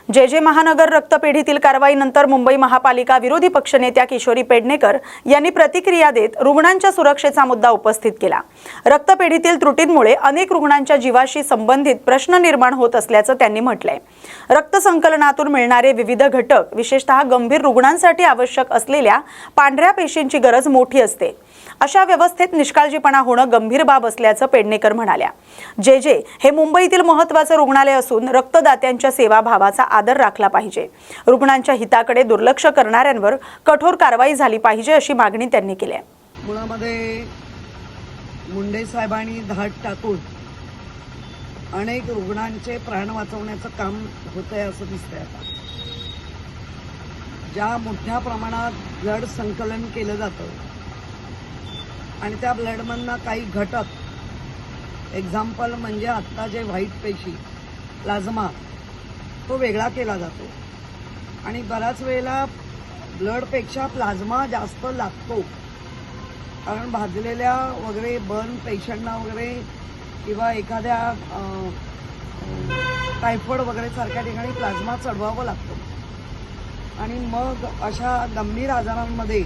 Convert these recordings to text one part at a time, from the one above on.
जे महानगर रक्तपेढीतील कारवाईनंतर मुंबई महापालिका विरोधी पक्षनेत्या किशोरी पेडणेकर यांनी प्रतिक्रिया देत रुग्णांच्या सुरक्षेचा मुद्दा उपस्थित केला। रक्तपेढीतील त्रुटींमुळे अनेक रुग्णांच्या जीवाशी संबंधित प्रश्न निर्माण होत असल्याचं त्यांनी म्हटलंय। रक्त संकलनातून मिळणारे विविध घटक विशेषतः गंभीर रुग्णांसाठी आवश्यक असलेल्या पांढऱ्या पेशींची गरज मोठी असते। अशा व्यवस्थेत निष्काळजीपणा होणं गंभीर बाब असल्याचं पेडणेकर म्हणाल्या। जे हे मुंबईतील महत्त्वाचं रुग्णालय असून रक्तदात्यांच्या सेवाभावाचा आदर राखला पाहिजे। रुग्णांच्या हिताकडे दुर्लक्ष करणाऱ्यांवर कठोर कारवाई झाली पाहिजे अशी मागणी त्यांनी केली आहे। मुळामध्ये मुंडे साहेबांनी धाड टाकून अनेक रुग्णांचे प्राण वाचवण्याचं काम होतंय असं दिसतंय। आता ज्या मोठ्या प्रमाणात ब्लड संकलन केलं जातं आणि त्या ब्लडमधनं काही घटक एक्झाम्पल म्हणजे आत्ता जे व्हाईट पेशी प्लाझ्मा तो वेगळा केला जातो आणि बऱ्याच वेळेला ब्लडपेक्षा प्लाझ्मा जास्त लागतो, कारण भाजलेल्या वगैरे बर्न पेशंटना वगैरे किंवा एखाद्या टायफॉइड वगैरे सारख्या ठिकाणी प्लाझ्मा चढवावं लागतो आणि मग अशा गंभीर आजारांमध्ये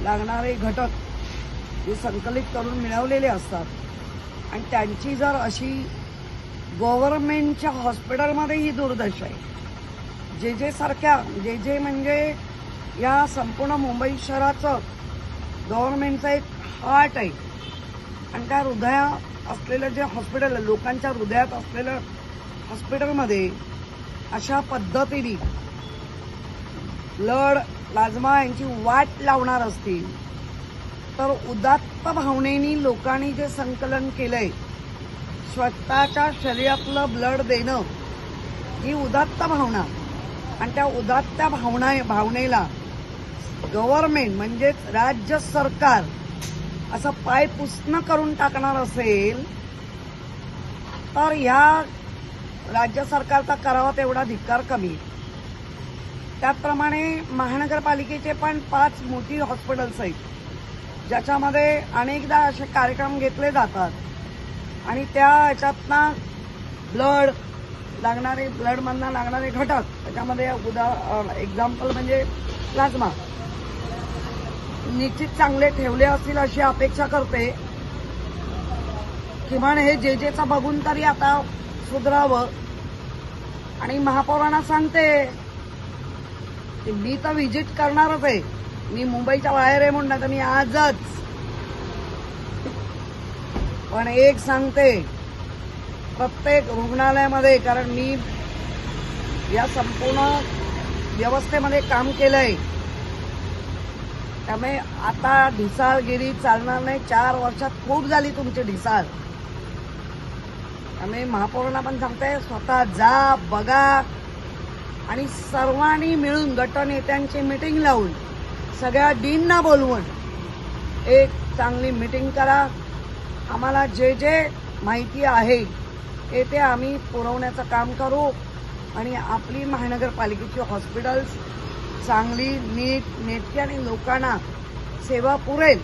लागणारे घटक जे संकलित करून मिळवलेले असतात आणि त्यांची जर अशी गव्हर्नमेंटच्या हॉस्पिटलमध्ये ही दुर्दशा आहे। जे सारख्या जे म्हणजे या संपूर्ण मुंबई शहराचं गव्हर्नमेंटचं एक हार्ट आहे आणि त्या हृदया असलेलं जे हॉस्पिटल आहे, लोकांच्या हृदयात असलेलं हॉस्पिटलमध्ये अशा पद्धतीने ब्लड प्लाझ्मा यांची वाट लावणार असतील तर उदात्त भावनेनी लोकांनी जे संकलन केलंय, स्वतःच्या शरीरातलं ब्लड देणं ही उदात्त भावना आणि त्या उदात्त भावनेला गव्हर्नमेंट म्हणजेच राज्य सरकार असं पायपुसणं करून टाकणार असेल तर ह्या राज्य सरकारचा करावा तेवढा धिक्कार कमी। त्याचप्रमाणे महानगरपालिकेचे पण 5 मोठी हॉस्पिटल्स आहेत ज्याच्यामध्ये अनेकदा असे कार्यक्रम घेतले जातात आणि त्या ह्याच्यातनं ब्लडमधनं लागणारे घटक त्याच्यामध्ये एक्झाम्पल म्हणजे प्लाझ्मा निश्चित चांगले ठेवले असतील अशी अपेक्षा करते। किमान हे जेचा बघून तरी आता सुधरावं आणि महापौरांना सांगते की मी तर व्हिजिट करणारच आहे, मी मुंबईच्या बाहेर आहे म्हणून, तर मी आजच पण एक सांगते प्रत्येक रुग्णालयामध्ये, कारण मी या संपूर्ण व्यवस्थेमध्ये काम केलंय त्यामुळे आता ढिसाळगिरी चालणार नाही। 4 वर्षात खूप झाली तुमची ढिसाळ, त्यामुळे महापौरांना पण सांगते स्वतः जा बघा आणि सर्वांनी मिळून गटनेत्यांची मीटिंग लावून सगळ्या डीनना बोलवून एक चांगली मीटिंग करा। आम्हाला जे माहिती आहे ते आम्ही पुरवण्याचं काम करू आणि आपली महानगरपालिकेची हॉस्पिटल्स चांगली नेटकी आणि लोकांना सेवा पुरेल।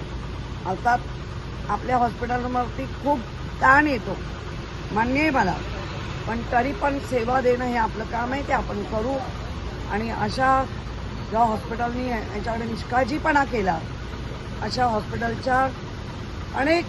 अर्थात आपल्या हॉस्पिटलवरती खूप ताण येतो, मान्य आहे मला, पण तरी पण सेवा देणं हे आपलं काम आहे, ते आपण करू। आणि अशा ज्या हॉस्पिटलनी याच्याकडे निष्काळजीपणा केला अशा हॉस्पिटलच्या अनेक